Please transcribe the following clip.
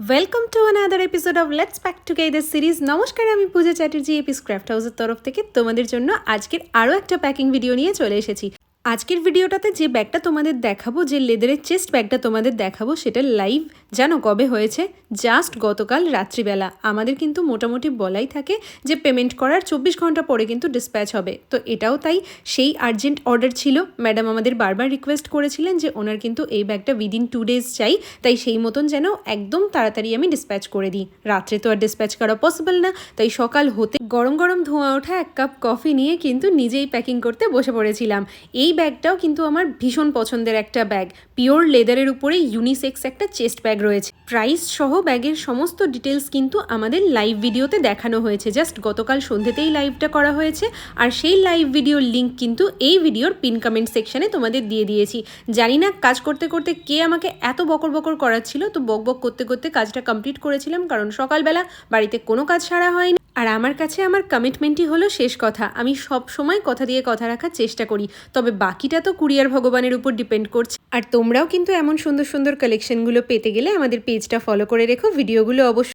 Welcome to another episode of let's pack together series. নমস্কার, আমি পূজা Chatterjee Apis craft হাউসের তরফ থেকে তোমাদের জন্য আজকের আরও একটা প্যাকিং ভিডিও নিয়ে চলে এসেছি। আজকের ভিডিওটাতে যে ব্যাগটা তোমাদের দেখাবো, যে লেদারের চেস্ট ব্যাগটা তোমাদের দেখাবো, সেটা লাইভ জানো কবে হয়েছে? জাস্ট গতকাল রাত্রিবেলা। আমাদের কিন্তু মোটামুটি বলাই থাকে যে পেমেন্ট করার 24 ঘন্টা পরে কিন্তু ডিসপ্যাচ হবে। তো এটাও তাই, সেই আর্জেন্ট অর্ডার ছিল। ম্যাডাম আমাদের বারবার রিকোয়েস্ট করেছিলেন যে ওনার কিন্তু এই ব্যাগটা উইদিন 2 days চাই, তাই সেই মতন যেন একদম তাড়াতাড়ি আমি ডিসপ্যাচ করে দিই। রাত্রে তো আর ডিসপ্যাচ করা পসিবল না, তাই সকাল হতে গরম গরম ধোঁয়া ওঠা এক কাপ কফি নিয়ে কিন্তু নিজেই প্যাকিং করতে বসে পড়েছিলাম। এই ব্যাগটাও কিন্তু আমার ভীষণ পছন্দের একটা ব্যাগ। পিওর লেদারের উপরে ইউনিসেক্স একটা চেস্ট ব্যাগ রয়েছে। প্রাইস সহ ব্যাগের সমস্ত ডিটেলস কিন্তু আমাদের লাইভ ভিডিওতে দেখানো হয়েছে। জাস্ট গতকাল সন্ধ্যেতেই লাইভটা করা হয়েছে, আর সেই লাইভ ভিডিওর লিঙ্ক কিন্তু এই ভিডিওর পিন কমেন্ট সেকশনে তোমাদের দিয়ে দিয়েছি। জানি না কাজ করতে করতে কে আমাকে এত বকর বকর করাচ্ছিল, তো বক বক করতে করতে কাজটা কমপ্লিট করেছিলাম, কারণ সকালবেলা বাড়িতে কোনো কাজ সারা হয়নি। আর আমার কাছে আমার কমিটমেন্টই হলো শেষ কথা। আমি সব সময় কথা দিয়ে কথা রাখার চেষ্টা করি, তবে বাকিটা তো কুরিয়ার ভগবানের উপর ডিপেন্ড করছে। আর তোমরাও কিন্তু এমন সুন্দর সুন্দর কালেকশনগুলো পেতে গেলে আমাদের পেজটা ফলো করে রেখো, ভিডিওগুলো অবশ্যই